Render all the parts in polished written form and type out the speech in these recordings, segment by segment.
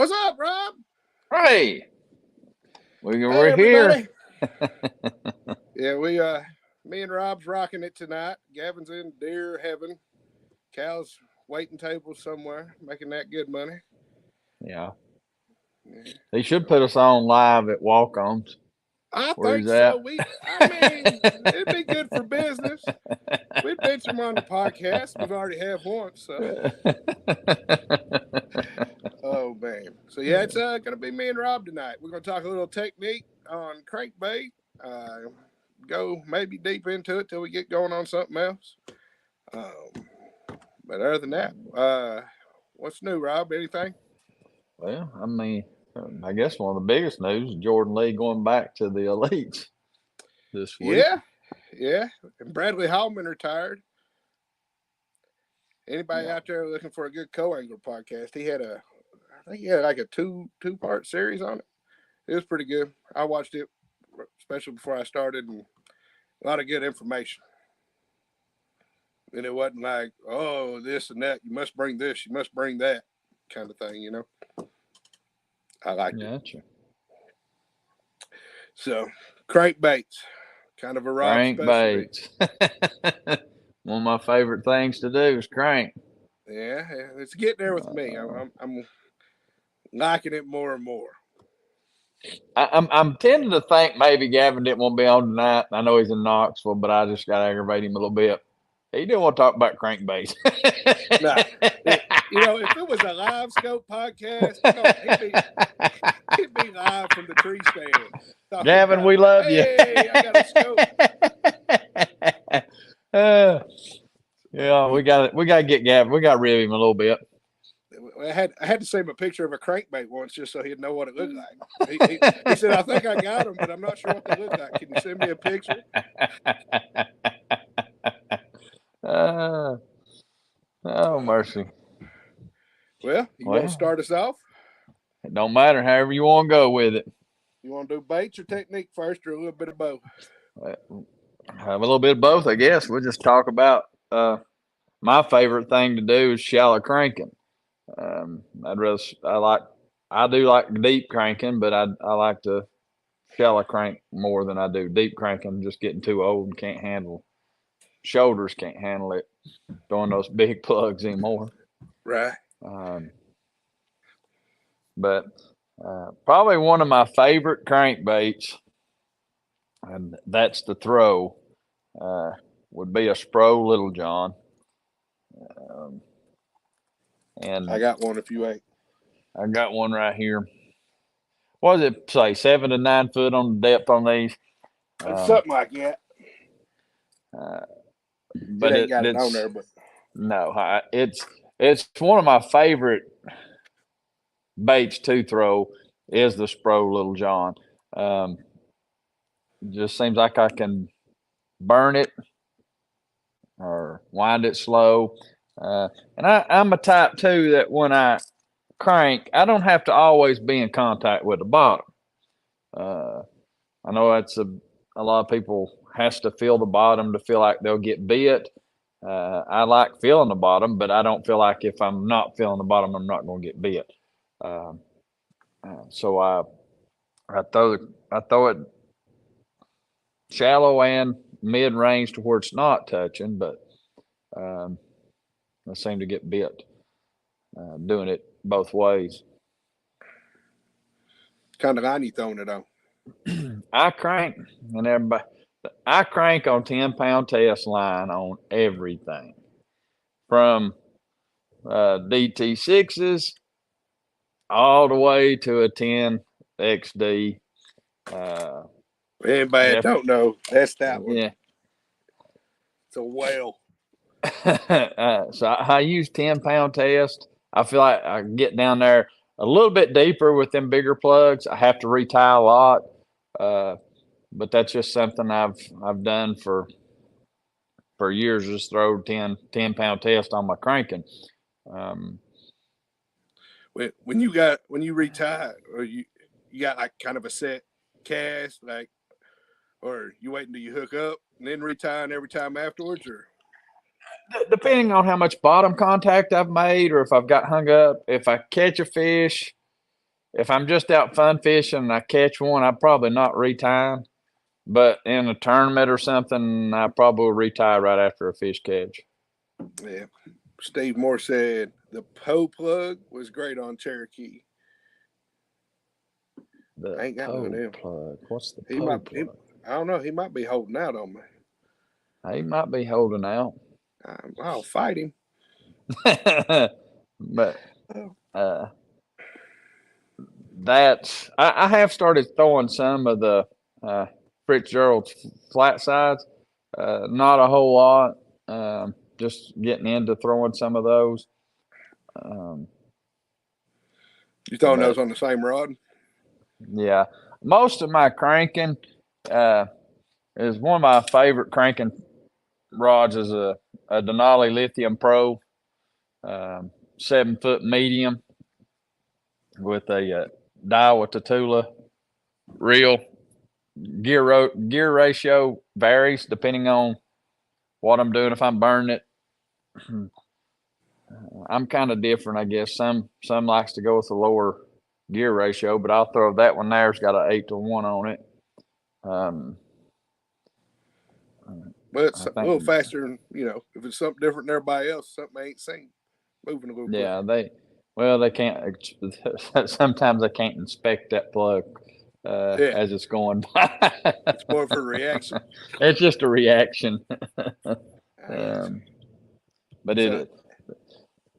What's up, Rob? Hey, Hey, we're here. everybody. Yeah, me and Rob's rocking it tonight. Gavin's in deer heaven. Cal's waiting tables somewhere, making that good money. Yeah, Yeah. they should put us on live at walk-ons. I Where think he's so. at. I mean, it'd be good for business. We'd mention him on the podcast. We've already have once, so. Oh man. So yeah, it's gonna be me and Rob tonight. We're gonna talk a little technique on crankbait. Go maybe deep into it till we get going on something else. Um, but other than that, what's new, Rob? Anything? Well, I mean, I guess one of the biggest news is Jordan Lee going back to the elites this week. Yeah. And Bradley Hallman retired. Anybody Yeah, out there looking for a good co-angler podcast? I think he had like a two-part series on it. It was pretty good. I watched it, especially before I started, and a lot of good information. And it wasn't like, oh, this and that. You must bring this. You must bring that kind of thing, you know. I liked it. gotcha. So, crankbaits, kind of a Rob specialty. Crankbaits. One of my favorite things to do is crank. Yeah, it's getting there with me. I'm liking it more and more. I'm tending to think maybe Gavin didn't want to be on tonight. I know he's in Knoxville, but I just got to aggravate him a little bit. He didn't want to talk about crankbaits. Nah, if it was a live scope podcast, he'd be live from the tree stand. Gavin, about, we love you. Hey, I got a scope. Yeah, we got to get Gavin. We got to rib him a little bit. I had to send him a picture of a crankbait once just so he'd know what it looked like. He said, "I think I got them, but I'm not sure what they look like. Can you send me a picture?" Oh mercy. Well, you want to start us off? It don't matter. However you want to go with it. You want to do baits or technique first, or a little bit of both? Have a little bit of both, I guess. We'll just talk about my favorite thing to do is shallow cranking. I do like deep cranking, but I like to shallow crank more than I do deep cranking. Just getting too old and can't handle shoulders can't handle it throwing those big plugs anymore. Right. But probably one of my favorite crankbaits, and that's the throw, would be a Spro Little John. And I got one if you ain't. I got one right here. What does it say? 7 to 9 foot on the depth on these? Something like that. But it ain't got it on there, but no, it's one of my favorite baits to throw is the Spro Little John. Just seems like I can burn it or wind it slow. And I'm a type too that when I crank, I don't have to always be in contact with the bottom. I know that's a lot of people has to feel the bottom to feel like they'll get bit. I like feeling the bottom, but I don't feel like if I'm not feeling the bottom, I'm not going to get bit. So I throw it shallow and mid range to where it's not touching, but I seem to get bit doing it both ways. Kind of line you throwing it on? I crank on 10-pound test line on everything from DT6s all the way to a 10 XD. Anybody that don't know, that's that one. Yeah. It's a whale. So I use 10-pound test. I feel like I get down there a little bit deeper with them bigger plugs. I have to retie a lot, but that's just something I've done for years. Just throw 10-pound test on my cranking. When you retie, or you got like kind of a set cast, like, or you wait until you hook up and then retying every time afterwards, or depending on how much bottom contact I've made or if I've got hung up, if I catch a fish if I'm just out fun fishing and I catch one, I probably not retie. But in a tournament or something, I probably will retie right after a fish catch. Yeah. Steve Moore said the Poe plug was great on Cherokee. I ain't got none of them. Plug. What's the He Poe might. plug? I don't know. He might be holding out on me. He might be holding out. I'll fight him. But that's I have started throwing some of the Fitzgerald's flat sides. Not a whole lot. Just getting into throwing some of those. You throwing those on the same rod? Yeah. Most of my cranking is one of my favorite cranking rods is a Denali Lithium Pro 7-foot medium with a Daiwa Tatula reel. Gear ratio varies depending on what I'm doing. If I'm burning it, I'm kind of different, I guess. Some likes to go with a lower gear ratio, but I'll throw that one there. It's got an 8-to-1 on it. But it's a little faster, and if it's something different than everybody else, something I ain't seen, moving a little quick. Yeah, they can't. Sometimes they can't inspect that plug as it's going by. It's more of a reaction. It's just a reaction. But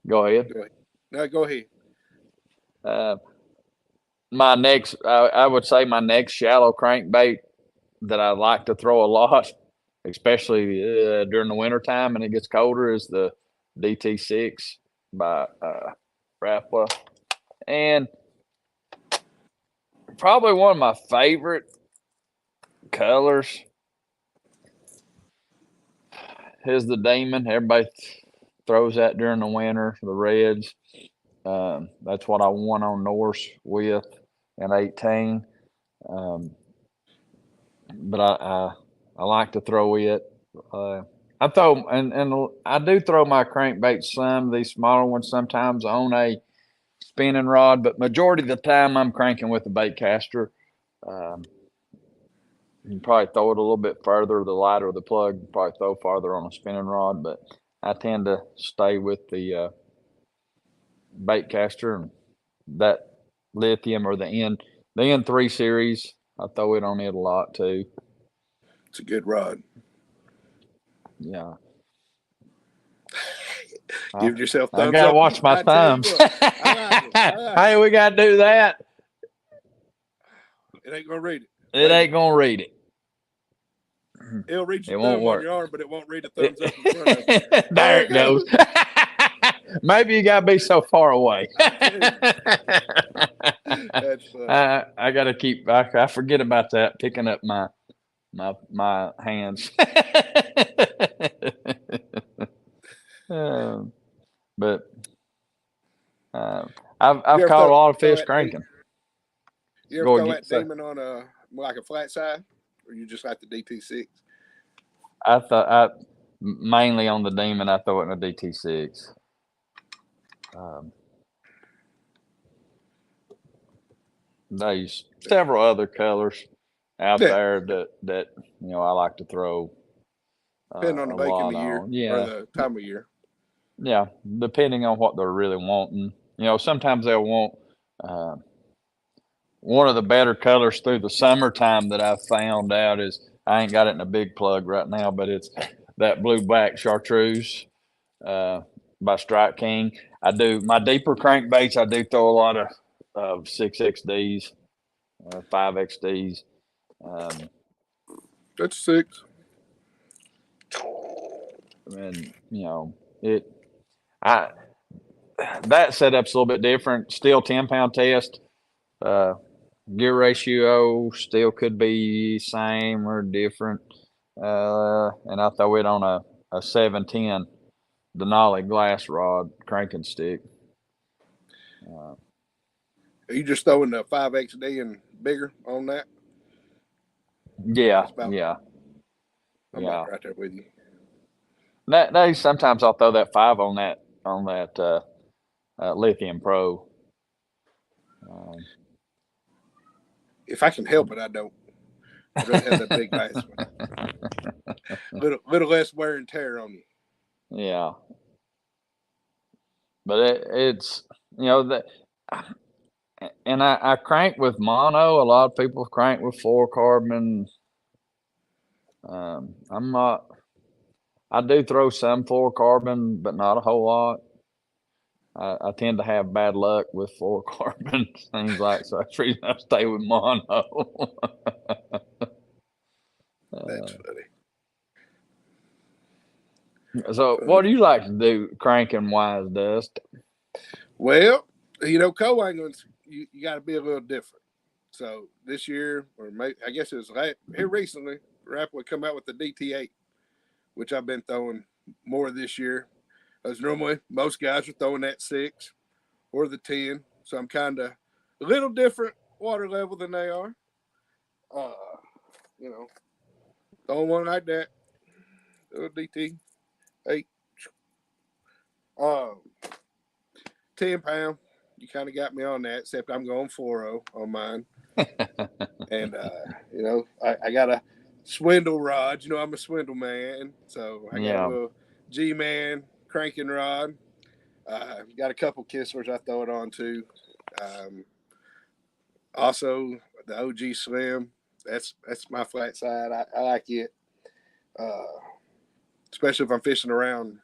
go ahead. No, go ahead. My next, I would say my next shallow crankbait that I like to throw a lot, especially during the wintertime and it gets colder, is the DT6 by Rapala. And probably one of my favorite colors is the Demon. Everybody throws that during the winter, the reds. That's what I won on Norse with in 18. But I like to throw it. I throw and I do throw my crankbaits some, these smaller ones sometimes on a spinning rod, but majority of the time I'm cranking with a bait caster. You can probably throw it a little bit further. The lighter the plug, you probably throw farther on a spinning rod, but I tend to stay with the bait caster and that lithium or the N3 series. I throw it on it a lot too. It's a good rod. Yeah. Give yourself thumbs up. I gotta watch my thumbs. Hey, we gotta do that. It ain't gonna read it. It ain't gonna read it. It'll read your thumb on your arm, but it won't read a thumbs up in front of it. There it goes. Maybe you gotta be so far away. That's funny. I gotta keep. I forget about that. Picking up my hands. But I've caught a lot of fish cranking. You ever throw that Demon on like a flat side, or you just like the DT6? I thought mainly on the Demon. I throw it in a DT6. There's several other colors out there that I like to throw. Depending on the bait in the year or the time of year. Yeah, depending on what they're really wanting. Sometimes they'll want one of the better colors through the summertime that I've found out is, I ain't got it in a big plug right now, but it's that blue-black chartreuse by Strike King. I do my deeper crankbaits. I do throw a lot of 6XDs, 5XDs. That's 6. And that setup's a little bit different. Still 10-pound test. Gear ratio still could be same or different. And I throw it on a 710 Denali glass rod cranking stick. Are you just throwing the 5XD and bigger on that? Yeah. I'm about right there with you. That sometimes I'll throw that 5 on that Lithium Pro. if I can help it, I don't. I'd rather have that big bass one. Little less wear and tear on you. Yeah, but it's that, and I crank with mono. A lot of people crank with fluorocarbon. I'm not. I do throw some fluorocarbon, but not a whole lot. I tend to have bad luck with fluorocarbon. Seems like so. That's the reason I stay with mono. That's funny. So, what do you like to do cranking wise, Dust? Well, co-angling's you got to be a little different. So this year, or maybe, I guess it was here recently, Rapid come out with the DT8, which I've been throwing more this year. As normally most guys are throwing that 6 or the 10, so I'm kind of a little different water level than they are. Throwing one like that, little DT8, 10-pound. You kind of got me on that, except I'm going 4.0 on mine. And, I got a swindle rod. I'm a swindle man. So I got a little G-Man cranking rod. Got a couple Kisslers I throw it on too. Also, the OG Slim. That's my flat side. I like it. Especially if I'm fishing around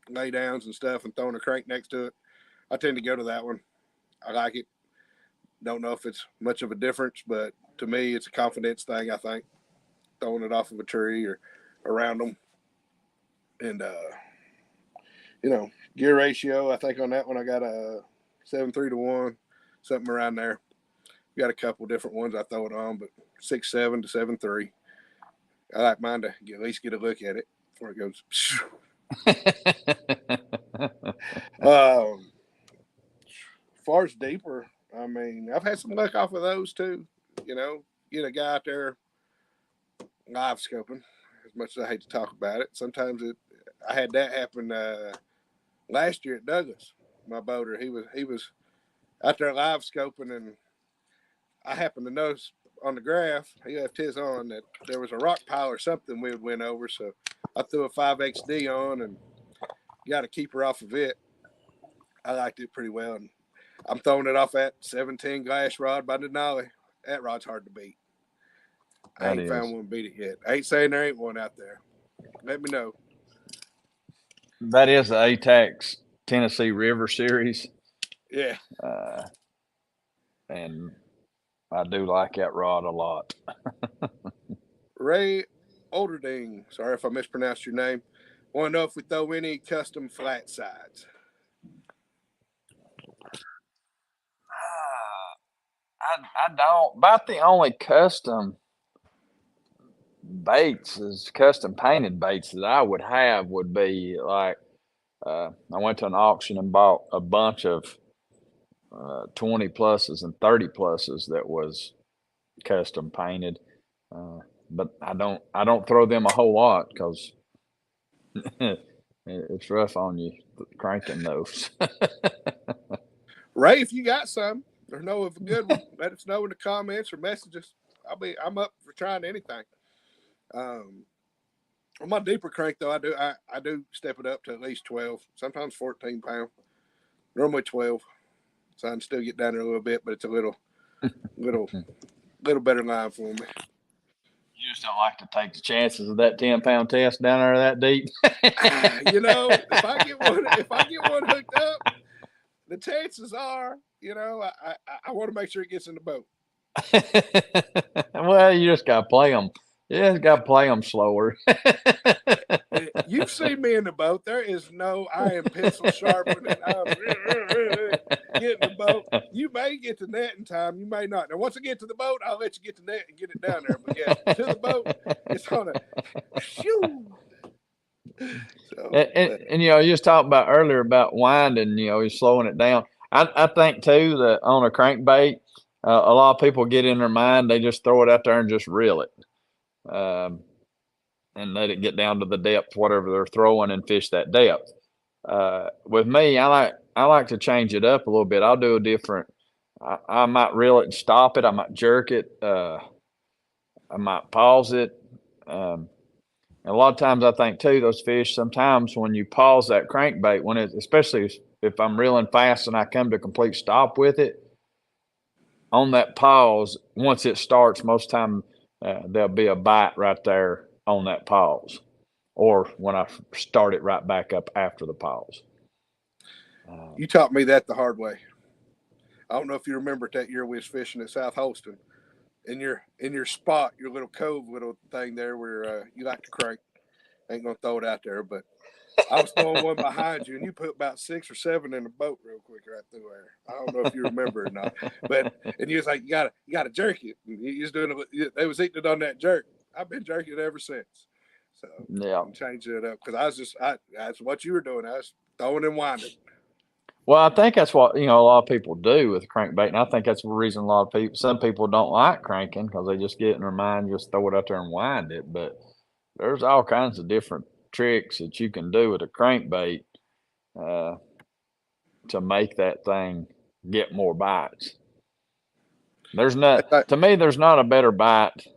lay downs and stuff and throwing a crank next to it. I tend to go to that one. I like it. Don't know if it's much of a difference, but to me, it's a confidence thing, I think. Throwing it off of a tree or around them. And, gear ratio, I think on that one I got a 7:3 to 1, something around there. Got a couple different ones I throw it on, but 6.7 to 7.3. I like mine to at least get a look at it before it goes. As far as deeper, I mean, I've had some luck off of those too. Get a guy out there live scoping. As much as I hate to talk about it, sometimes I had that happen last year at Douglas. My boater, he was out there live scoping, and I happened to notice on the graph he left his on that there was a rock pile or something we would win over. So I threw a 5XD on and got a keeper off of it. I liked it pretty well, and I'm throwing it off that 17 glass rod by Denali. That rod's hard to beat. I ain't found one beat it yet. I ain't saying there ain't one out there. Let me know. That is the ATAX Tennessee River Series. Yeah. And I do like that rod a lot. Ray Olderding, sorry if I mispronounced your name. Want to know if we throw any custom flat sides? I don't. About the only custom painted baits that I would have would be like I went to an auction and bought a bunch of 20 pluses and 30 pluses that was custom painted. But I don't throw them a whole lot because it's rough on you cranking those. Ray, if you got some or know of a good one, let us know in the comments or messages. I'm up for trying anything. On my deeper crank though, I do step it up to at least 12, sometimes 14 pound. Normally 12. So I can still get down there a little bit, but it's a little better line for me. You just don't like to take the chances of that 10-pound test down there that deep. If I get one hooked up, the chances are, I want to make sure it gets in the boat. Well, you just got to play them. You just got to play them slower. You've seen me in the boat. There is no, I am pencil sharpening. I'm getting the boat. You may get to net in time. You may not. Now, once I get to the boat, I'll let you get to net and get it down there. But yeah, to the boat, it's on a shoo. So, and you just talked about earlier about winding, you're slowing it down. I think too that on a crankbait, a lot of people get in their mind, they just throw it out there and just reel it. And let it get down to the depth, whatever they're throwing, and fish that depth. With me, I like to change it up a little bit. I'll do a different I might reel it and stop it. I might jerk it. I might pause it. Um, and a lot of times I think too, those fish, sometimes when you pause that crankbait, when it, especially if I'm reeling fast and I come to a complete stop with it, on that pause, once it starts, most time there'll be a bite right there on that pause, or when I start it right back up after the pause. You taught me that the hard way. I don't know if you remember that year we was fishing at South Holston. In your spot, your little cove, little thing there where you like to crank. I ain't gonna throw it out there, but I was throwing one behind you, and you put about 6 or 7 in the boat real quick right through there. I don't know if you remember or not, but and you was like, you gotta jerk it. And you was doing it. They was eating it on that jerk. I've been jerking it ever since. So Yeah. I'm changing it up because that's what you were doing. I was throwing and winding. Well, I think that's what a lot of people do with crankbait, and I think that's the reason a lot of people, some people don't like cranking because they just get in their mind, just throw it out there and wind it. But there's all kinds of different tricks that you can do with a crankbait uh, to make that thing get more bites. There's not, to me, there's not a better bite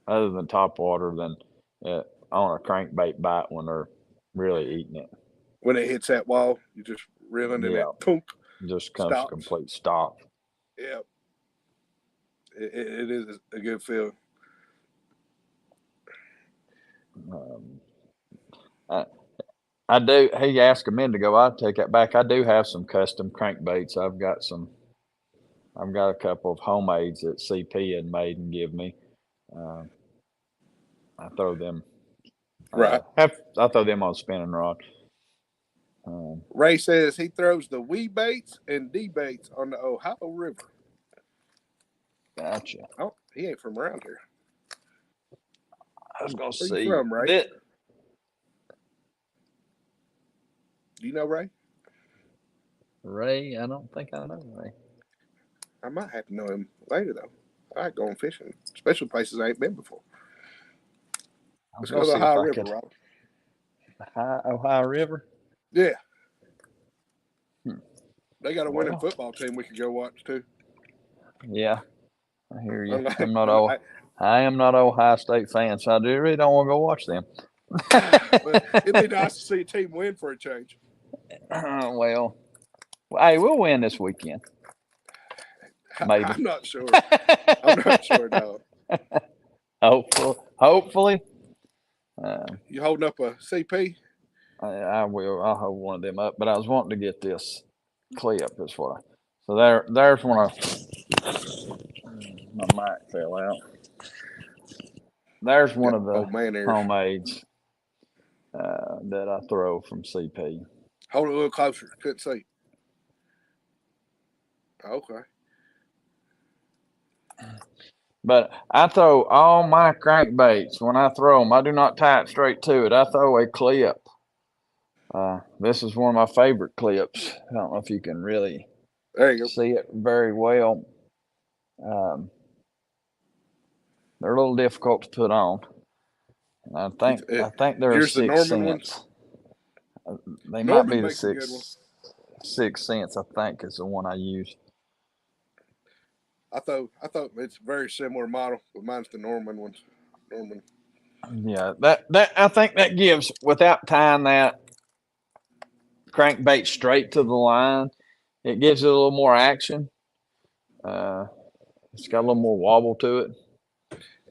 other than topwater than on a crankbait bite when they're really eating it. When it hits that wall, you just reeling and it punk, just comes to complete stop. Yeah, it is a good feeling. I do. He asked a minute ago. I take that back. I do have some custom crankbaits. I've got a couple of homemades that CP had made and give me. I throw them. Right. I throw them on a spinning rod. Ray says he throws the wee baits and D baits on the Ohio River. Gotcha. Oh, he ain't from around here. I was gonna Where see. you from, Ray? Do you know Ray? Ray, I don't think I know Ray. I might have to know him later though. I like going fishing, especially places I ain't been before. Let's go to the Ohio River, Rob. Ohio River? Yeah. They got a winning football team we could go watch too. Yeah, I hear you. I am not an Ohio State fan, so I really don't want to go watch them. But it'd be nice to see a team win for a change. Well, hey, we'll win this weekend. Maybe. I'm not sure. I'm not sure, no. Hopefully. You holding up a CP? I will. I'll hold one of them up. But I was wanting to get this clip. Is what. So there's one of my mic fell out. There's one of the homemades that I throw from CP. Hold it a little closer. Couldn't see. Okay. But I throw all my crankbaits when I throw them. I do not tie it straight to it. I throw a clip. This is one of my favorite clips. I don't know if you can really see it very well. They're a little difficult to put on. I think they're a 6 cents. They might be the 6 cents. I think is the one I use. I thought it's a very similar model, but mine's the Norman ones. Norman. Yeah, that I think that gives, without tying that crankbait straight to the line, it gives it a little more action. It's got a little more wobble to it.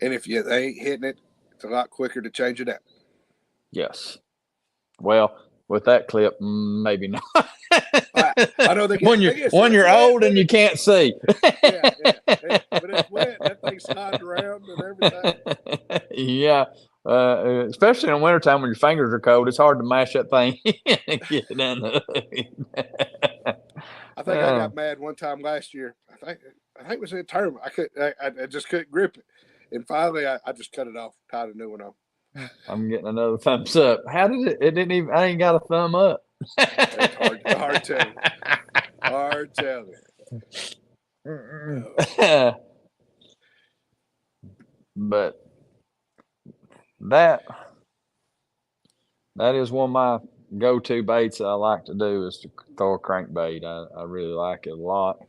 And if they ain't hitting it, it's a lot quicker to change it out. Yes. Well, with that clip, maybe not. I know when you're old and you can't see. Yeah. But it's wet. That thing slides around and everything. Yeah. Especially in wintertime when your fingers are cold, it's hard to mash that thing and get it in the I think I got mad one time last year. I think it was in a tournament. I just couldn't grip it. And finally I just cut it off, tied a new one on. I'm getting another thumbs up. How did it didn't even, I ain't got a thumb up. It's hard telling. Hard telling. But that is one of my go-to baits that I like to do is to throw a crankbait. I really like it a lot.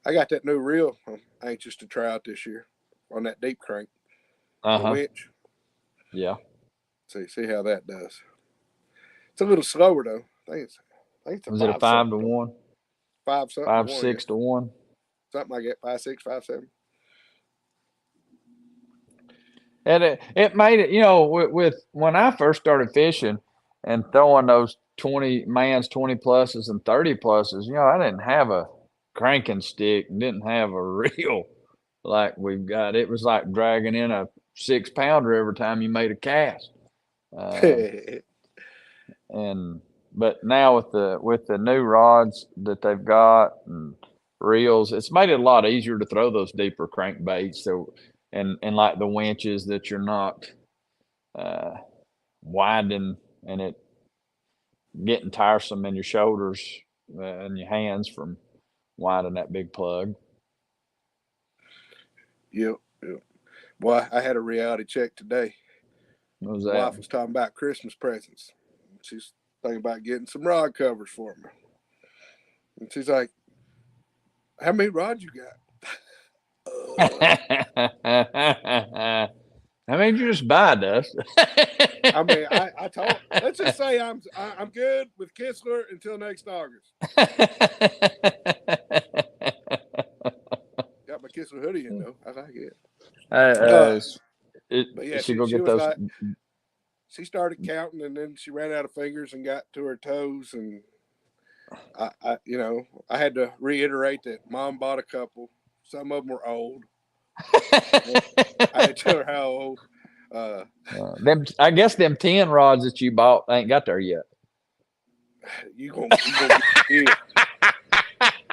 I got that new reel. I'm anxious to try out this year on that deep crank, the Uh-huh. winch. Yeah. See how that does. It's a little slower though. I think it's a Was it a 5 5 to something, 1? 5 something to 5, one. Yeah, 6 to 1? something like that. 5 6, 5 7. And it made it, with when I first started fishing and throwing those 20 pluses and 30 pluses, I didn't have a cranking stick, didn't have a reel like we've got. It was like dragging in a 6 pounder every time you made a cast. Um, and but now with the new rods that they've got and reels, it's made it a lot easier to throw those deeper crankbaits. So and like the winches that you're not uh, winding and it getting tiresome in your shoulders and your hands from winding that big plug. Yep, yep. Boy, I had a reality check today. What was My that? wife was talking about Christmas presents. She's thinking about getting some rod covers for me. And she's like, "How many rods you got?" I mean, you just buy dust. I mean, I told. Let's just say I'm good with Kistler until next August. Got my Kistler hoodie in though. I like it. uh, But yeah, she go she get was those. like, she started counting and then she ran out of fingers and got to her toes and I had to reiterate that Mom bought a couple. Some of them were old. I had to tell her how old. I guess them 10 rods that you bought ain't got there yet. You gonna get it.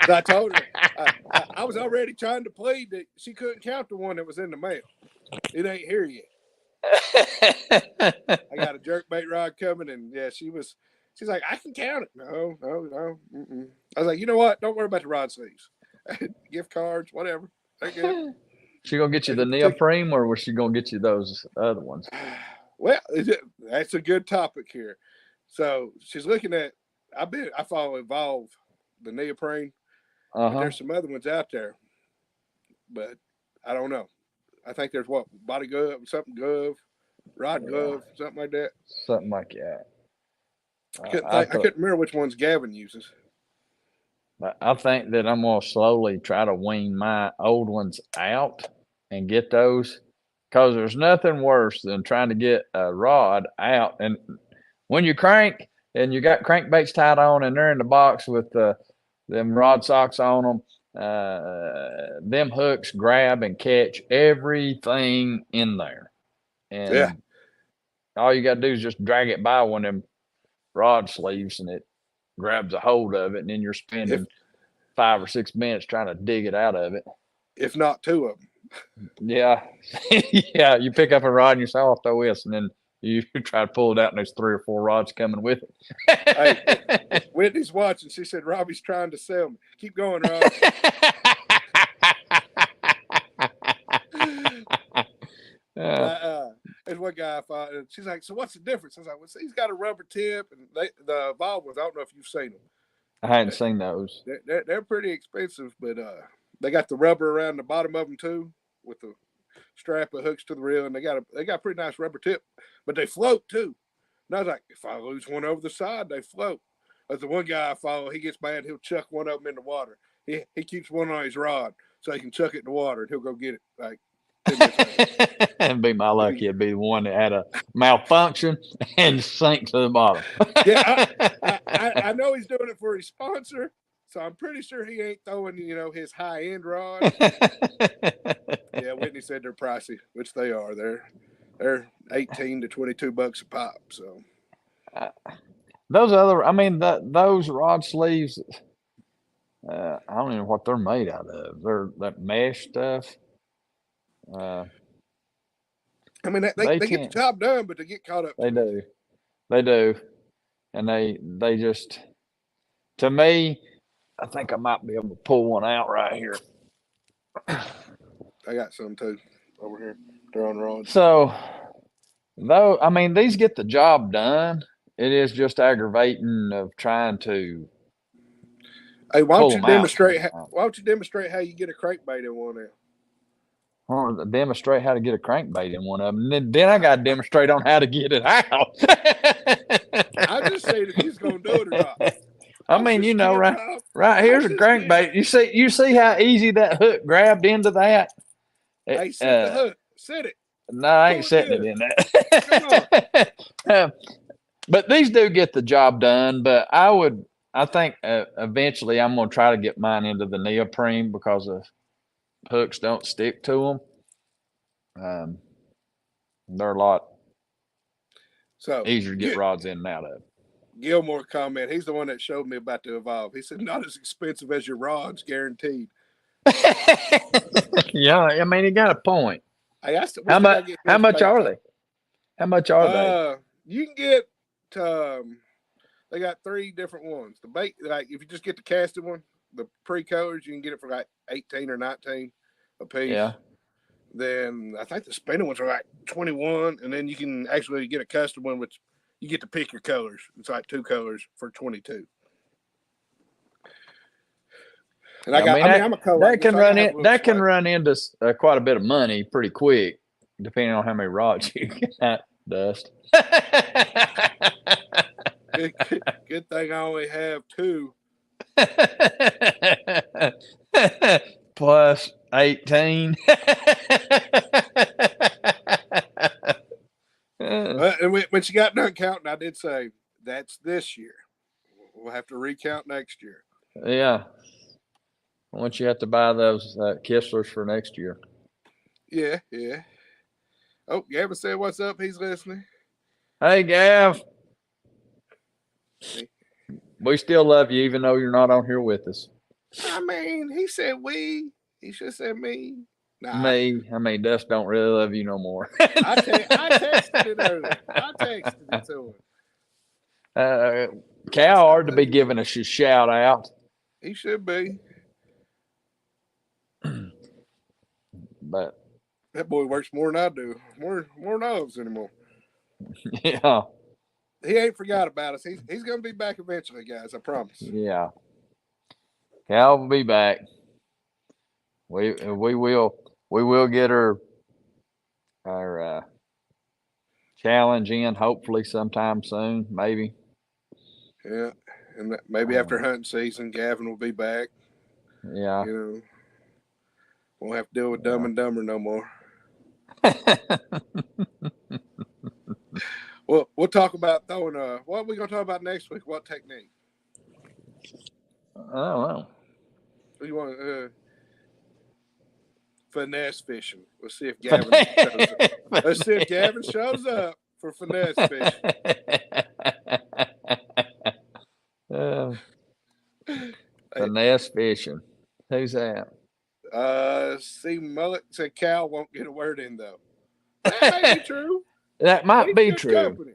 I told her I was already trying to plead that she couldn't count the one that was in the mail. It ain't here yet. I got a jerkbait rod coming, and yeah, she's like, I can count it. No. Mm-mm. I was like, you know what? Don't worry about the rod sleeves, gift cards, whatever. They're good. She gonna get you the neoprene, or was she gonna get you those other ones? Well, that's a good topic here. So she's looking at. I follow Evolve, the neoprene, but there's some other ones out there, but I don't know. I think there's body gov, something gov, rod gov, something like that. Something like that. I couldn't remember which ones Gavin uses. I think that I'm gonna slowly try to wean my old ones out and get those, because there's nothing worse than trying to get a rod out. And when you crank and you got crankbaits tied on and they're in the box with them rod socks on them, them hooks grab and catch everything in there. And all you got to do is just drag it by one of them rod sleeves and it grabs a hold of it. And then you're spending 5 or 6 minutes trying to dig it out of it. If not 2 of them. Yeah. Yeah. You pick up a rod and you say, I'll throw this. And then you try to pull it out and there's 3 or 4 rods coming with it. Hey, Whitney's watching. She said, Robbie's trying to sell me. Keep going, Rob. There's one guy I found, and she's like, so what's the difference? I was like, well, see, he's got a rubber tip, and the Evolve ones, I don't know if you've seen them. I hadn't seen those. They're pretty expensive, but they got the rubber around the bottom of them too, with the strap that hooks to the reel, and they got a pretty nice rubber tip, but they float too. And I was like, if I lose one over the side, they float. But the one guy I follow, he gets mad, he'll chuck one of them in the water. He keeps one on his rod so he can chuck it in the water, and he'll go get it. Like, it'd be my luck. It'd be the one that had a malfunction and sink to the bottom. Yeah, I know he's doing it for his sponsor, so I'm pretty sure he ain't throwing his high end rod. Yeah, Whitney said they're pricey, which they are. They're $18 to $22 a pop. So those rod sleeves. I don't even know what they're made out of. They're that mesh stuff. I mean, they get the job done, but they get caught up. They do, and they just, to me, I think I might be able to pull one out right here. I got some too over here. They're on rods. So, though, these get the job done. It is just aggravating of trying to. Hey, why pull don't you them out demonstrate? sometimes. Why don't you demonstrate how you get a crankbait in one now? I want to demonstrate how to get a crankbait in one of them. And then I got to demonstrate on how to get it out. I just saying if he's gonna do it or not. I I'm mean, just kidding, Tom. right I'm here's a just kidding. crankbait. You see how easy that hook grabbed into that? Hey, set the hook. Set it. No, I ain't Pull it setting good. it in Come on. there. But these do get the job done. But I think eventually I'm going to try to get mine into the neoprene because the hooks don't stick to them. They're a lot So easier to get rods in and out of. Gilmore comment. He's the one that showed me about the Evolve. He said, not as expensive as your rods, guaranteed. Yeah, I mean, he got a point. Hey, How much are they? How much are they? You can get, they got 3 different ones. The bait, like if you just get the casted one, the pre-colors, you can get it for like 18 or 19 a piece. Yeah. Then I think the spinning ones are like 21, and then you can actually get a custom one, which you get to pick your colors. It's like 2 colors for 22. And I'm a color. That can run into quite a bit of money pretty quick, depending on how many rods you got. Dust. Good thing I only have 2. Plus 18. And when she got done counting, I did say, that's this year. We'll have to recount next year. Yeah. Once you have to buy those Kisslers for next year. Yeah. Oh, Gavin said, what's up? He's listening. Hey, Gav. We still love you, even though you're not on here with us. I mean, he said we. He should have said me. Nah. Me. I mean, Dust don't really love you no more. I texted it earlier. I texted it to him. Cal ought to be giving us a shout out. He should be. But that boy works more than I do. More than all of us anymore. Yeah. He ain't forgot about us. He's gonna be back eventually, guys. I promise. Yeah. Cal will be back. We will get our challenge in hopefully sometime soon, maybe. Yeah, and maybe after hunting season, Gavin will be back. Yeah. You know, won't have to deal with Dumb and Dumber no more. Well, we'll talk about throwing. What are we gonna talk about next week? What technique? I don't know. You want finesse fishing? Let's see if Gavin shows up. Let's see if Gavin shows up for finesse fishing. Finesse fishing. Who's that? See, Mullet said Cal won't get a word in though. That may be true. That might be true. Company.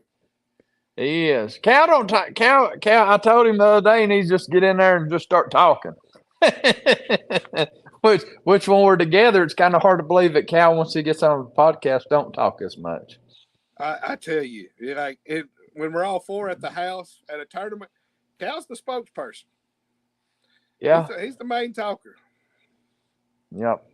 He is. Cal don't talk. Cal. I told him the other day, and he's just get in there and just start talking. Which when we're together, it's kind of hard to believe that Cal, once he gets on the podcast, don't talk as much. I tell you, when we're all 4 at the house at a tournament, Cal's the spokesperson. Yeah, he's the main talker. Yep,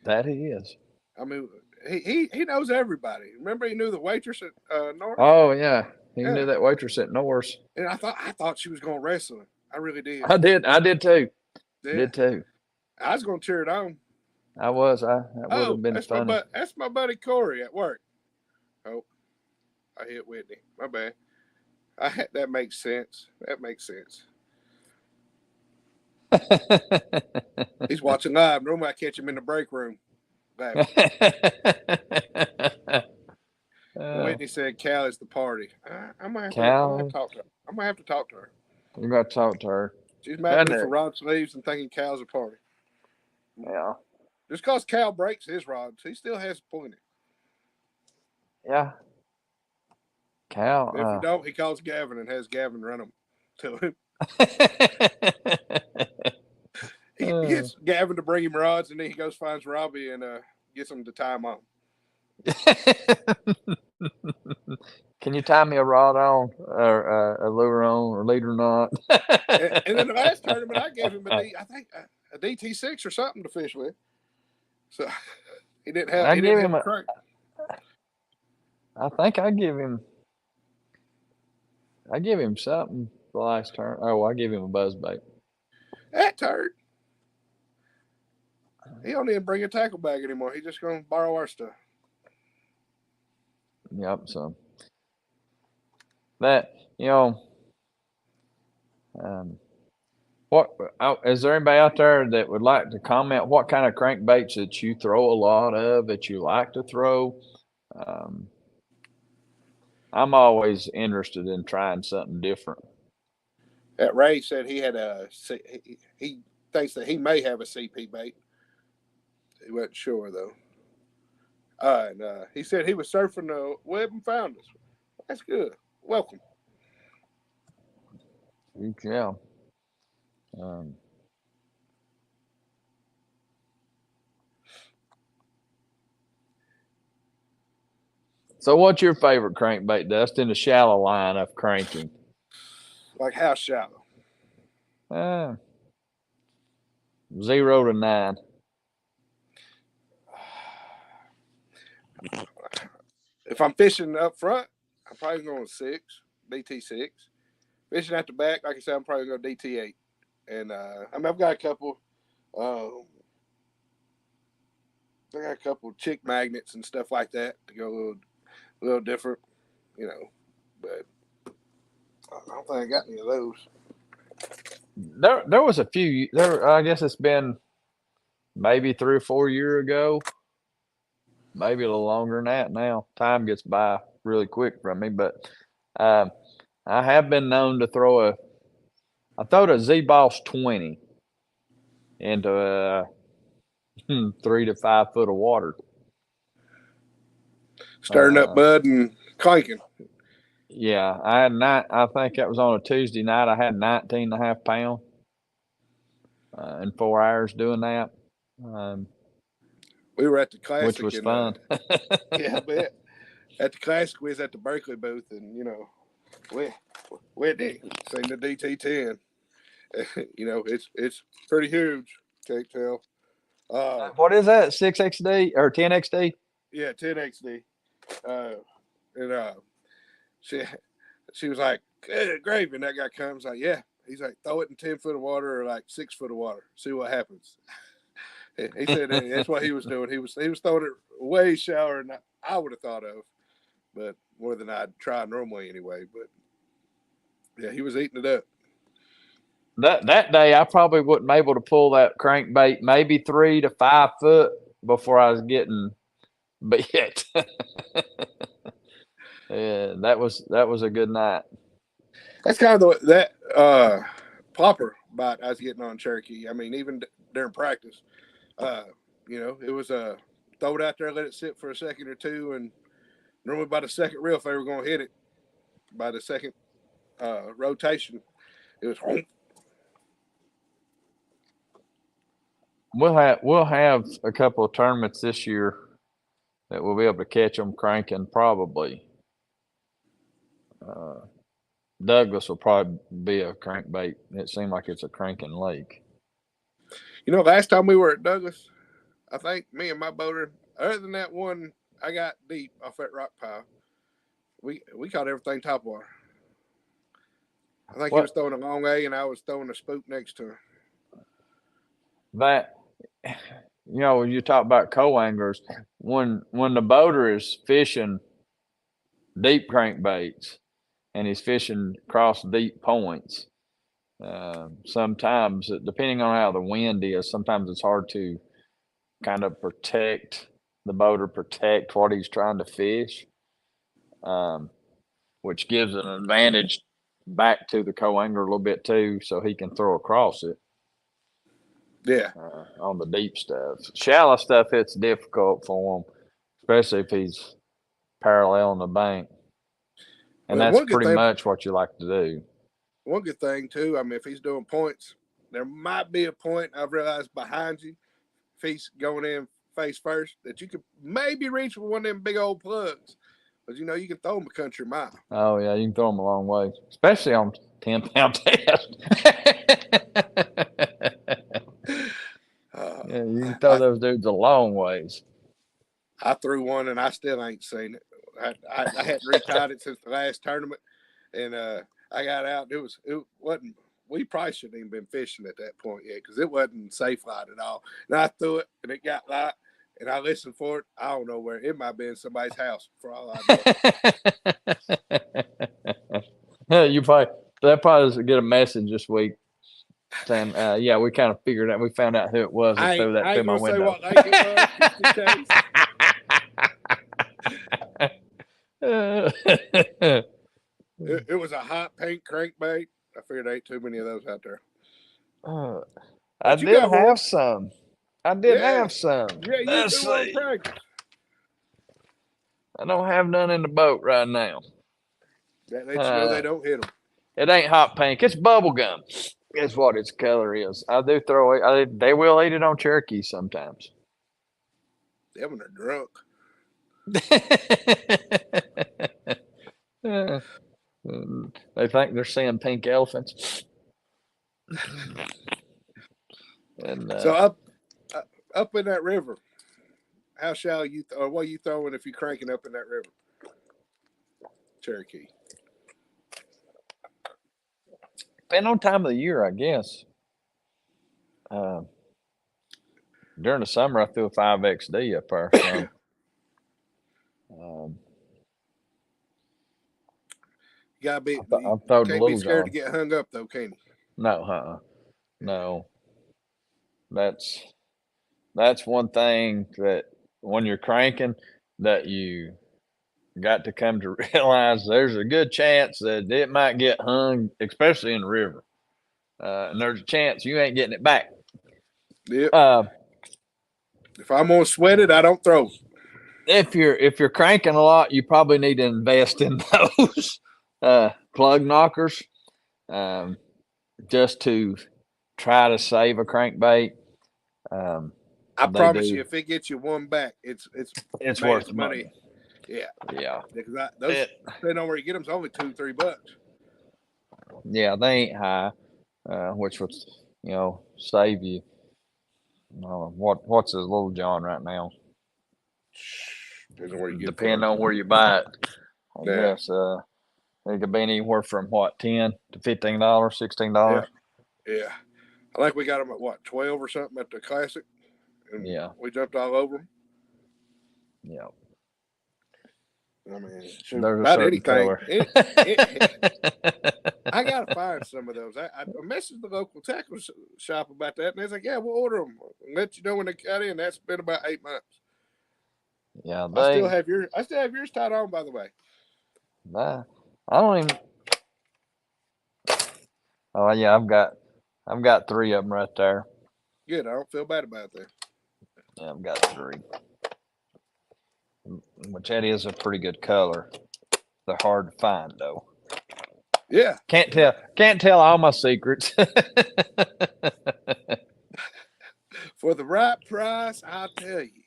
that he is. I mean, he knows everybody. Remember, he knew the waitress at North. Oh yeah, he knew that waitress at North. And I thought she was going to wrestle him. I really did. I did too. Yeah. Did too. I was going to cheer it on. I was. That would have been funny. That's my buddy Corey at work. Oh, I hit Whitney. My bad. That makes sense. He's watching live. Normally I catch him in the break room. Whitney said Cal is the party. I'm gonna have to talk to her. I'm gonna have to talk to her. You got to talk to her. She's mad for rod sleeves and thinking Cal's a party. Yeah. Just because Cal breaks his rods, he still has pointed. Yeah. Cal. If you don't, he calls Gavin and has Gavin run them to him. He gets Gavin to bring him rods, and then he goes finds Robbie and gets him to tie them on. Can you tie me a rod on or a lure on or leader knot? And in the last tournament, I gave him I think a DT6 or something to fish with. So he didn't have a crank. I think I give him something the last turn. Oh, I give him a buzz bait. That turd. He don't even bring a tackle bag anymore. He's just gonna borrow our stuff. Yep. So that what is there anybody out there that would like to comment? What kind of crankbaits that you throw a lot of that you like to throw? I'm always interested in trying something different. That Ray said he had he thinks that he may have a CP bait. He wasn't sure though. And he said he was surfing the web and found us. That's good. Welcome. Yeah. So what's your favorite crankbait, Dust, in the shallow line of cranking? Like how shallow? 0 to 9. If I'm fishing up front, I'm probably going 6, DT6. Fishing at the back, like I said, I'm probably going DT8. And I've got a couple. I got a couple chick magnets and stuff like that to go a little different, But I don't think I got any of those. There was a few. I guess it's been maybe 3 or 4 years ago. Maybe a little longer than that now. Time gets by really quick from me, but I have been known to throw I throwed a Z-Boss 20 into 3 to 5 foot of water. Stirring up bud and clanking. Yeah, I think that was on a Tuesday night. I had 19 and a half pounds in 4 hours doing that. We were at the Classic. Which was fun. Yeah, I bet. At the Classic, we was at the Berkeley booth, and, we did seen the DT10. It's pretty huge. Can't tell. What is that? 6XD or 10XD? Yeah, 10XD. She was like, gravy, and that guy comes like, yeah. He's like, throw it in 10 foot of water or like 6 foot of water. See what happens. He said that's what he was doing. He was throwing it way shallower than I would have thought of, but more than I'd try normally anyway. But yeah, he was eating it up. That day, I probably wasn't able to pull that crankbait maybe 3 to 5 foot before I was getting bit. Yeah, that was a good night. That's kind of that popper bite I was getting on Cherokee. I mean, even during practice, it was throw it out there, let it sit for a second or two, and normally by the second reel, if they were going to hit it, by the second rotation, it was home. We'll have a couple of tournaments this year that we'll be able to catch them cranking probably. Douglas will probably be a crankbait. It seemed like it's a cranking lake. Last time we were at Douglas, I think me and my boater, other than that one I got deep off that rock pile, we caught everything top water. I think he was throwing a long A and I was throwing a spook next to him. That, when you talk about co-anglers, when the boater is fishing deep crankbaits and he's fishing across deep points, sometimes, depending on how the wind is, sometimes it's hard to kind of protect what he's trying to fish, which gives an advantage back to the co-angler a little bit too, so he can throw across it. Yeah. On the deep stuff. Shallow stuff, it's difficult for him, especially if he's parallel on the bank. And that's pretty much what you like to do. One good thing, too, I mean, if he's doing points, there might be a point I've realized behind you, if he's going in face first, that you could maybe reach with one of them big old plugs. Because, you can throw them a country mile. Oh, yeah, you can throw them a long way, especially on 10-pound test. Yeah, you can throw those dudes a long ways. I threw one, and I still ain't seen it. I hadn't retied it since the last tournament, and I got out. It wasn't. We probably shouldn't even been fishing at that point yet because it wasn't safe light at all. And I threw it, and it got light, and I listened for it. I don't know where. It might be in somebody's house for all I know. They'll probably get a message this week saying, yeah, we kind of figured out, we found out who it was that threw that through my window. I ain't gonna say what lake it was. It was a hot pink crankbait. I figured there ain't too many of those out there. I did have some. I did have some. Yeah, you do want practice. I don't have none in the boat right now. That lets you know they don't hit them. It ain't hot pink. It's bubble gum. Is what its color is. I do throw it. They will eat it on Cherokee sometimes. Them when they're drunk. They think they're seeing pink elephants. And so up in that river, how shall you or what are you throwing if you're cranking up in that river? Cherokee. Depending on time of the year, I guess. During the summer, I threw a 5XD up there. So, you gotta be. I'm throwing can't be scared to get hung up though, can you? No, no. That's one thing that when you're cranking that you got to come to realize there's a good chance that it might get hung, especially in the river. And there's a chance you ain't getting it back. Yep. If I'm gonna sweat it, I don't throw. If you're cranking a lot, you probably need to invest in those plug knockers, just to try to save a crankbait. I promise you, if it gets you one back, it's worth money. Yeah. Because depending on where you get them, it's only $2-3. Yeah, they ain't high, which would save you. What's his little John right now? Depending on where you buy it, I guess it could be anywhere from $10 to $15, $16. Yeah. I think we got them at 12 or something at the Classic. And we jumped all over them. Yeah. I mean, there's about anything. I gotta find some of those. I messaged the local tackle shop about that, and they're like, "Yeah, we'll order them and let you know when they got in." That's been about 8 months. Yeah, I still have yours tied on, by the way. Nah, I don't even. Oh yeah, I've got 3 of them right there. Good. I don't feel bad about that. Yeah, I've got 3. Which that is a pretty good color. They're hard to find though. Yeah. Can't tell all my secrets. For the right price, I'll tell you.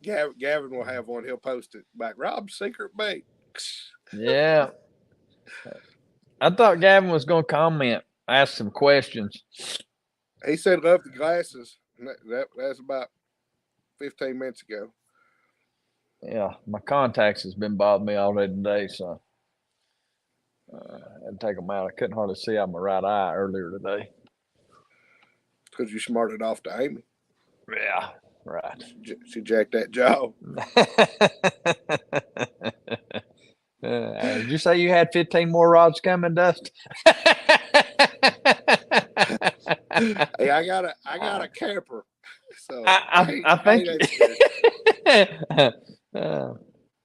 Gavin will have one. He'll post it back. Rob's secret bait. Yeah. I thought Gavin was going to comment, ask some questions. He said love the glasses. That's about 15 minutes ago. Yeah, my contacts has been bothering me all day today, so I had to take them out. I couldn't hardly see out my right eye earlier today. Because you smarted off to Amy. Yeah, right. She jacked that jaw. Did you say you had 15 more rods coming, Dust? Hey, I got a camper. So I think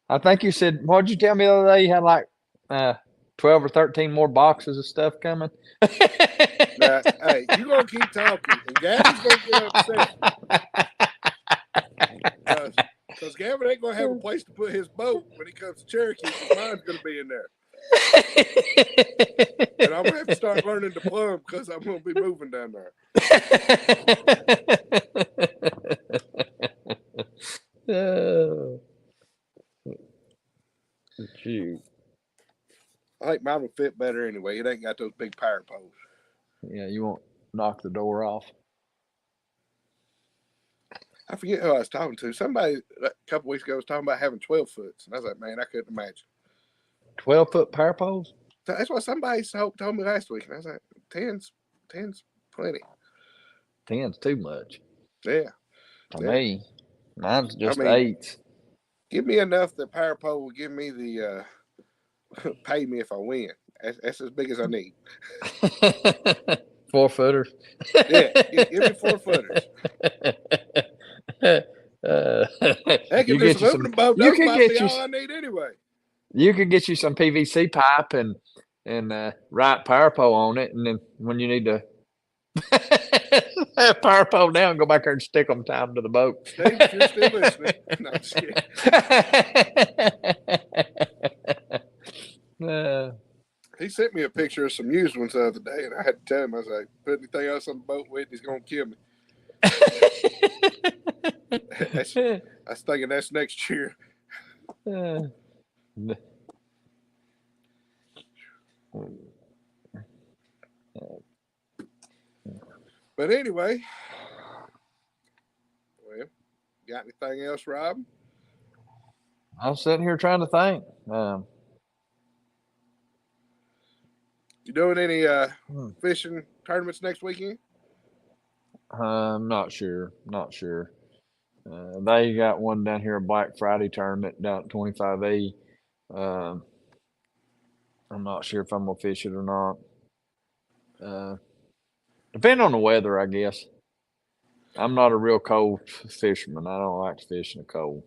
I think you said, what'd you tell me the other day? You had like 12 or 13 more boxes of stuff coming. Hey, you gonna keep talking, and Gavin's gonna get upset. Because Gavin ain't gonna have a place to put his boat when he comes to Cherokee. Mine's gonna be in there. And I'm gonna have to start learning to plumb because I'm gonna be moving down there. Oh, shoot. I think mine would fit better anyway. It ain't got those big power poles. Yeah, you won't knock the door off. I forget who I was talking to. Somebody a couple weeks ago was talking about having 12 foots, and I was like, man, I couldn't imagine. 12-foot power poles? So that's what somebody told me last week, and I was like, 10's plenty. 10's too much. Yeah. To Yeah. me, mine's just mean, 8s. Give me enough that power pole will give me the pay me if I win. That's as big as I need. 4-footers. Yeah, give me 4 footers. They can this aluminum boat. Those might be all I need anyway. You could get you some PVC pipe and write power pole on it, and then when you need to have power pole down, go back there and stick them tied to the boat. Steve, if you're still listening, no, I'm just kidding. He sent me a picture of some used ones the other day, and I had to tell him, I was like, put anything else on the boat with, he's going to kill me. I was thinking that's next year. But anyway, well, got anything else, Rob? I'm sitting here trying to think. You doing any fishing tournaments next weekend? I'm not sure. They got one down here, a Black Friday tournament down at 25E. I'm not sure if I'm gonna fish it or not. Depending on the weather, I guess. I'm not a real cold fisherman. I don't like to fish in the cold.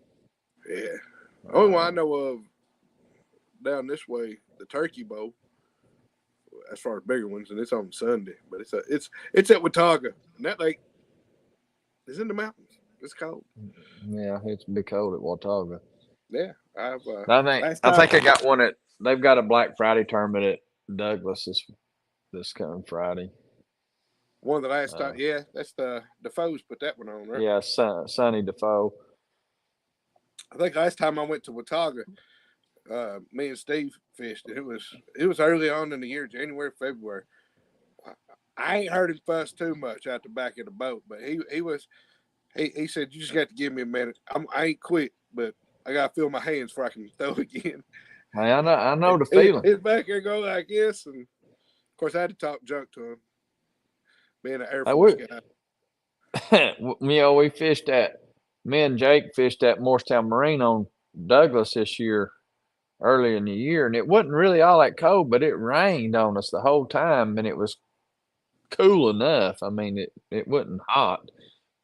Yeah. Only one I know of down this way, the Turkey Bowl, as far as bigger ones, and it's on Sunday. But it's at Watauga, and that lake is in the mountains. It's cold. Yeah, it's be cold at Watauga. Yeah, I think I got one they've got a Black Friday tournament at Douglas this coming Friday. One of the last time, yeah, that's the Defoe's put that one on, right? Yeah, Sonny Defoe. I think last time I went to Watauga, me and Steve fished. It was early on in the year, January, February. I ain't heard him fuss too much out the back of the boat, but he said, you just got to give me a minute. I ain't quit, but I got to feel my hands before I can throw again. Hey, I know the feeling. His back there go like this, and of course I had to talk junk to him, being an Air Force guy. We fished me and Jake fished at Morristown Marine on Douglas this year, early in the year, and it wasn't really all that cold, but it rained on us the whole time, and it was cool enough. I mean, it wasn't hot,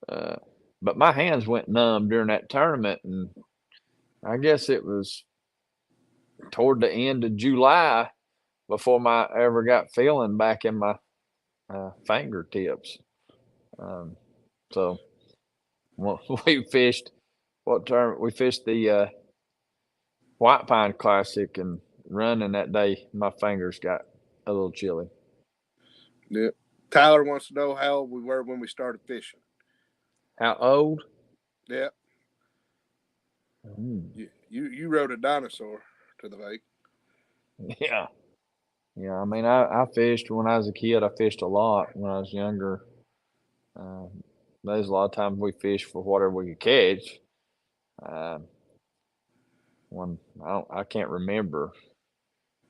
but my hands went numb during that tournament, and I guess it was toward the end of July before I ever got feeling back in my fingertips. So we fished what tournament? We fished the White Pine Classic, and running that day, my fingers got a little chilly. Yeah. Tyler wants to know how old we were when we started fishing. How old? Yeah. You rode a dinosaur to the lake. Yeah. Yeah, I mean, I fished when I was a kid. I fished a lot when I was younger. There's a lot of times we fished for whatever we could catch. I can't remember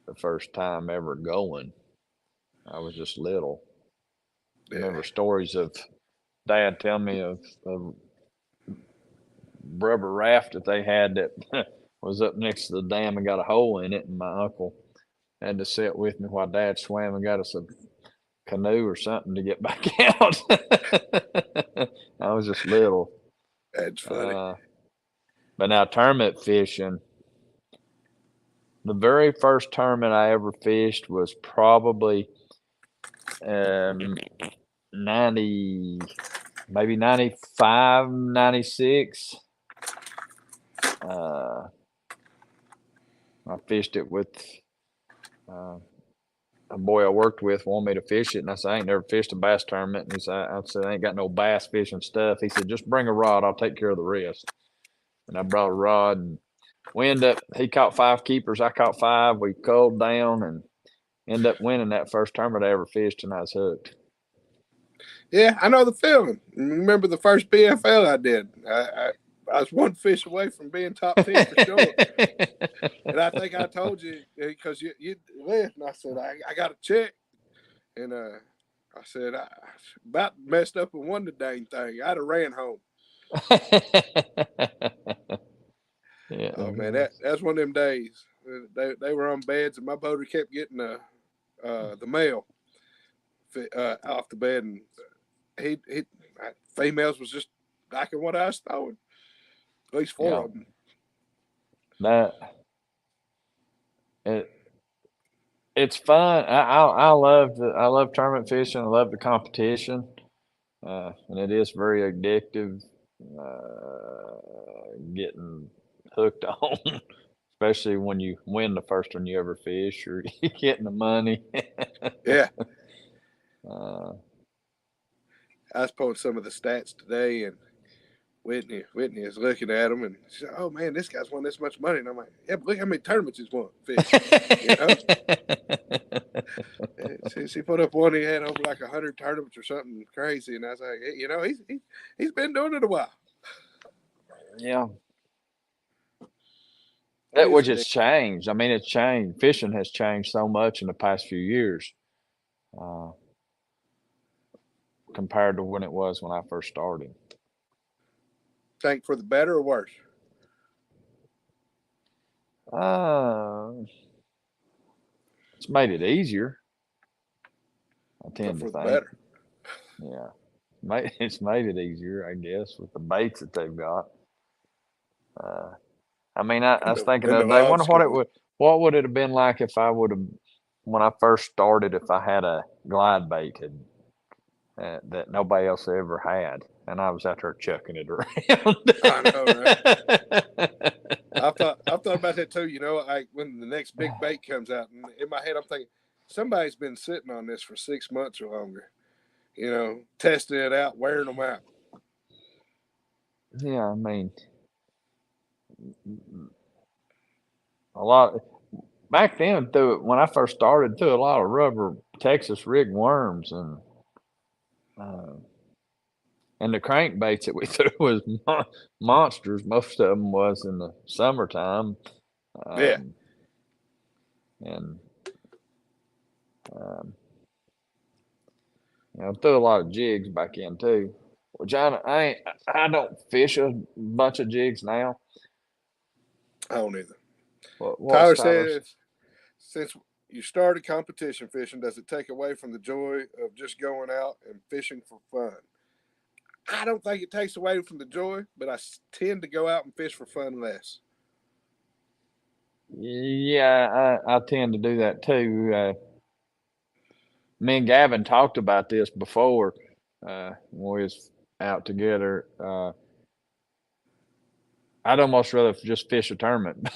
the first time ever going. I was just little. Yeah. I remember stories of Dad telling me of rubber raft that they had that was up next to the dam and got a hole in it, and my uncle had to sit with me while Dad swam and got us a canoe or something to get back out. I was just little. That's funny. But now tournament fishing, the very first tournament I ever fished was probably 90, maybe 95, 96. I fished it with a boy I worked with wanted me to fish it, and I said, I ain't never fished a bass tournament. And I said, I ain't got no bass fishing stuff. He said, just bring a rod, I'll take care of the rest. and I brought a rod, and we ended up. He caught 5 keepers, I caught 5. We culled down and ended up winning that first tournament I ever fished, and I was hooked. Yeah, I know the feeling. Remember the first BFL I did? I was one fish away from being top 10 for sure. And I think I told you because you left, and I said I got to check, and I said I about messed up and won the dang thing. I'd have ran home. Yeah. Oh man, that's one of them days. They were on beds, and my boater kept getting the mail off the bed, and he females was just liking what I was throwing. At least 4 of them. It's fun. I love tournament fishing. I love the competition, and it is very addictive. Getting hooked on, especially when you win the first one you ever fish, or you getting the money. Yeah. I was pulling some of the stats today, and Whitney is looking at them, and she said, "Oh man, this guy's won this much money." And I'm like, "Yeah, but look how many tournaments he's won fish." You know? She put up one he had over like 100 tournaments or something crazy, and I was like, hey, you know, he's been doing it a while. Yeah. Which has changed. I mean, it's changed. Fishing has changed so much in the past few years, compared to when it was when I first started. Think for the better or worse? It's made it easier. I tend to for the think. Better. Yeah, it's made it easier, I guess, with the baits that they've got. I mean, I was thinking the other day, wonder what would it have been like if I would have, when I first started, if I had a glide bait that nobody else ever had, and I was out there chucking it around. I know, right? I've thought about that too. You know, like when the next big bait comes out, and in my head I'm thinking somebody's been sitting on this for 6 months or longer. You know, testing it out, wearing them out. Yeah, I mean, a lot back then. When I first started, threw a lot of rubber Texas rig worms, and the crankbaits that we threw was monsters. Most of them was in the summertime. Yeah. And threw a lot of jigs back in too. Which I don't fish a bunch of jigs now. I don't either. What Tyler says, since you started competition fishing, does it take away from the joy of just going out and fishing for fun? I don't think it takes away from the joy, but I tend to go out and fish for fun less. Yeah, I tend to do that too. Me and Gavin talked about this before when we was out together. I'd almost rather just fish a tournament.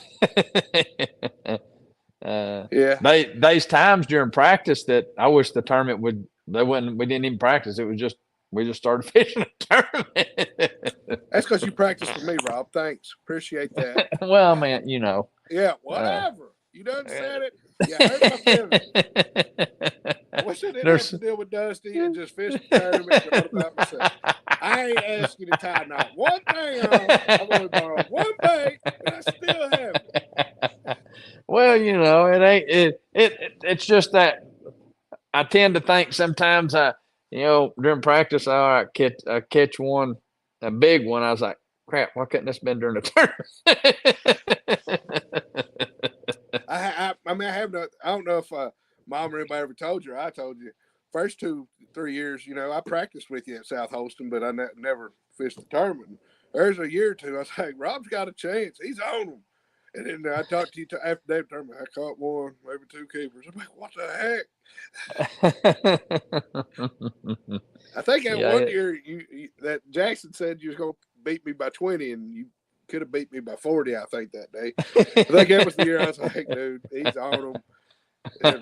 Yeah. There's times during practice that I wish the tournament we didn't even practice. It was just we just started fishing a tournament. That's because you practiced for me, Rob. Thanks. Appreciate that. Well, man, you know. Yeah, whatever. You done said it. Yeah, hurt my feelings. I wish I didn't have to deal with Dusty and just fish the tournament and all about myself. I ain't asked you to tie not one thing on. I've only borrowed one bait, and I still haven't. Well, you know, it ain't it's just that I tend to think sometimes during practice I catch one, a big one. I was like, crap, why couldn't this been during the tournament? I mean, I don't know if Mom or anybody ever told you, or I told you. First 2-3 years, you know, I practiced with you at South Holston, but I never fished the tournament. There's a year or two, I was like, Rob's got a chance. He's on them. And then I talked to you after the tournament. I caught one, maybe 2 keepers. I'm like, what the heck? I think one year that Jackson said you was going to beat me by 20, and you could have beat me by 40, I think, that day. I think that was the year I was like, dude, he's on them. And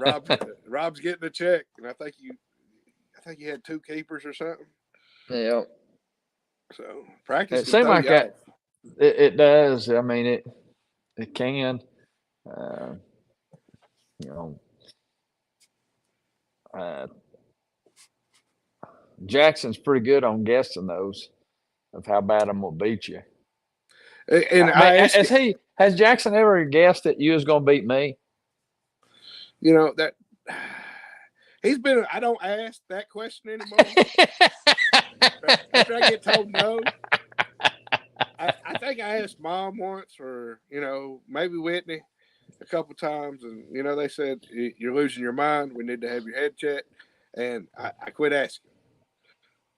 Rob's getting a check, and I think you had 2 keepers or something. Yeah. So practice. It seemed like that. It does. I mean, it can. Uh, you know, uh, Jackson's pretty good on guessing those of how bad I'm gonna beat you. And I mean, I asked, has Jackson ever guessed that you was gonna beat me? that he's been. I don't ask that question anymore. After I get told no, I think I asked Mom once, or maybe Whitney a couple times, and they said you're losing your mind. We need to have your head checked, and I quit asking.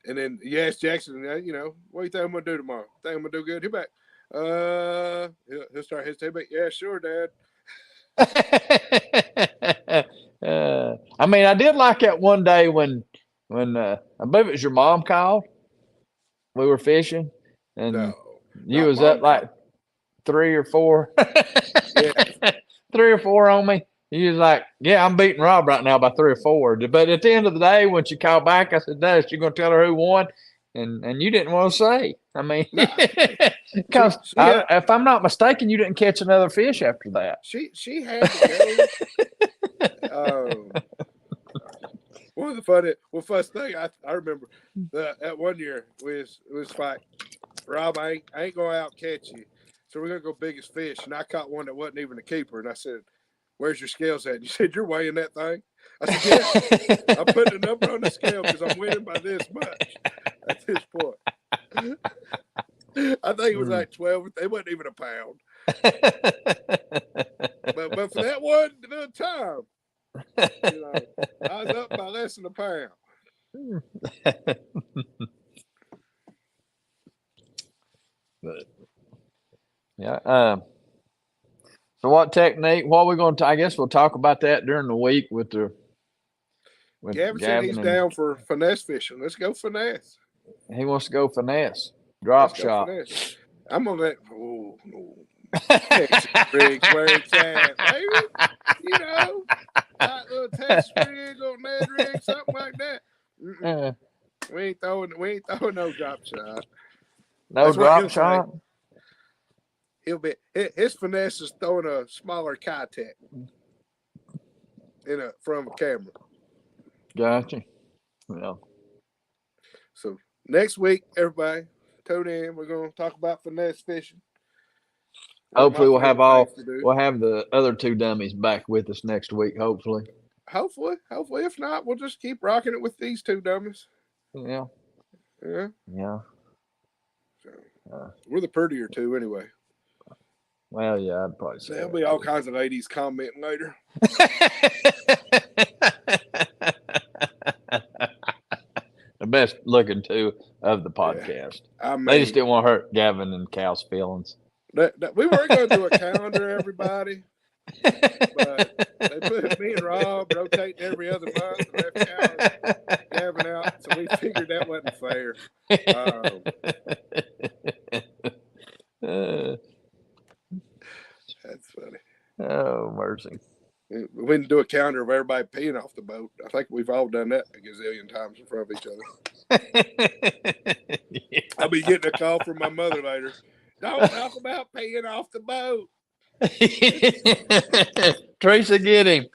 And then you ask Jackson, what do you think I'm gonna do tomorrow? Think I'm gonna do good? He'll be back. He'll start hesitating. Yeah, sure, Dad. I mean, I did like that one day when I believe it was your mom called. We were fishing, No, and you not was up Mom. like 3 or 4, Yeah, 3 or 4 on me. You was like, "Yeah, I'm beating Rob right now by 3 or 4." But at the end of the day, when she called back, I said, "Dad, you gonna tell her who won?" And you didn't want to say. I mean, no. because She had if I'm not mistaken, you didn't catch another fish after that. she had to go. One of the first thing I remember that one year was like, Rob, I ain't gonna out catch you, so we're gonna go biggest fish. And I caught one that wasn't even a keeper, and I said, "Where's your scales at?" And you said, "You're weighing that thing." I said, "Yeah, I'm putting a number on the scale because I'm winning by this much at this point." I think it was like 12. It wasn't even a pound. But for that one time, I was up by less than a pound. But yeah. So what technique? What are we going to? I guess we'll talk about that during the week with Gavin said he's Gavin, and down for finesse fishing. Let's go finesse. he wants to go finesse, Let's drop go shot. finesse. I'm gonna let. Oh no. Texas rigs where it's at, baby. Tight little Texas rig on Ned rig, something like that. We ain't throwing no drop shot. No That's what drop he'll shot. say. He'll be his finesse is throwing a smaller Kitech from a camera. Gotcha. Well, So next week, everybody tune in. We're gonna talk about finesse fishing. One of my hopefully favorite things to do. we'll have the other 2 dummies back with us next week. Hopefully. Hopefully. If not, we'll just keep rocking it with these 2 dummies. Yeah. Yeah. Yeah. So, we're the prettier 2 anyway. Well, yeah, I'd probably say there'll be all kinds of ladies commenting later. The best looking 2 of the podcast. Yeah. I mean, they just didn't want to hurt Gavin and Cal's feelings. We weren't going to do a calendar, everybody. But they put me and Rob rotating every other month and left Gavin out. So we figured that wasn't fair. That's funny. Oh, mercy. We didn't do a calendar of everybody peeing off the boat. I think we've all done that a gazillion times in front of each other. Yeah. I'll be getting a call from my mother later. Don't talk about peeing off the boat. Teresa, get him.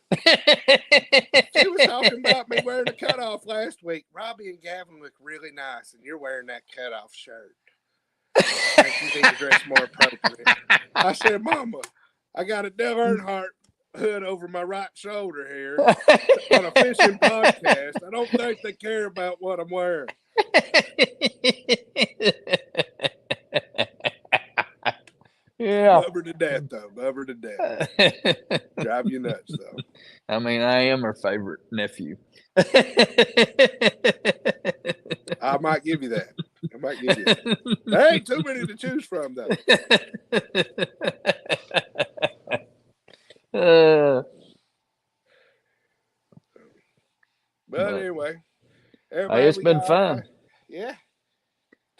She was talking about me wearing a cutoff last week. Robbie and Gavin look really nice, and you're wearing that cutoff shirt. I think you need to dress more appropriate. I said, Mama, I got a Dale Earnhardt hood over my right shoulder here on a fishing podcast. I don't think they care about what I'm wearing. Yeah. Love her to death, though. Love her to death. Drive you nuts, though. I mean, I am her favorite nephew. I might give you that. There ain't too many to choose from, though. But anyway, hey, it's been fun. Yeah.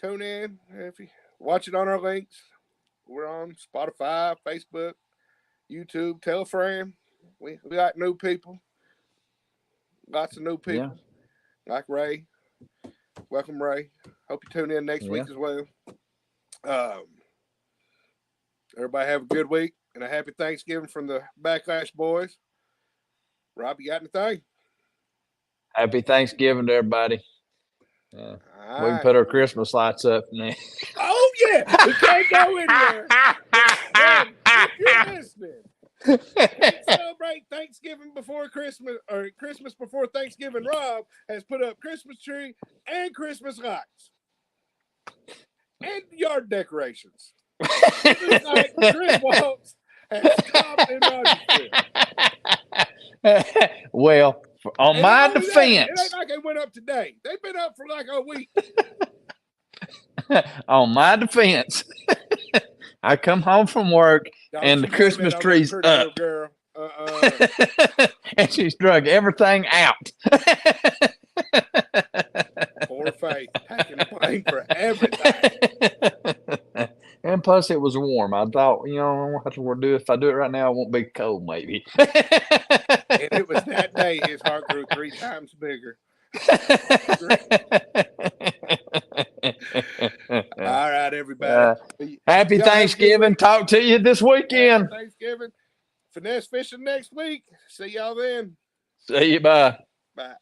Tune in if you watch it on our links. We're on Spotify, Facebook, YouTube. Tell a friend. We like new people. Lots of new people. Yeah. Like Ray. Welcome, Ray. Hope you tune in next week as well. Everybody have a good week and a happy Thanksgiving from the Backlash boys. Rob, you got anything? Happy Thanksgiving to everybody. We can put our Christmas lights up now. Oh, yeah. We can't go anywhere. Man, if you're listening, can't celebrate Thanksgiving before Christmas or Christmas before Thanksgiving. Rob has put up Christmas tree and Christmas lights and yard decorations. Just like Chris Waltz has stopped in Rogersville. Well, on my defense, it ain't like they went up today. They've been up for like a week. On my defense, I come home from work and the Christmas tree's up. Girl. And she's drug everything out. Poor Faith, taking the blame for everything. And plus, it was warm. I thought, I won't have to do it. If I do it right now, it won't be cold, maybe. And it was that day his heart grew 3 times bigger. All right, everybody. Happy Thanksgiving. Talk to you this weekend. Happy Thanksgiving. Finesse fishing next week. See y'all then. See you. Bye. Bye.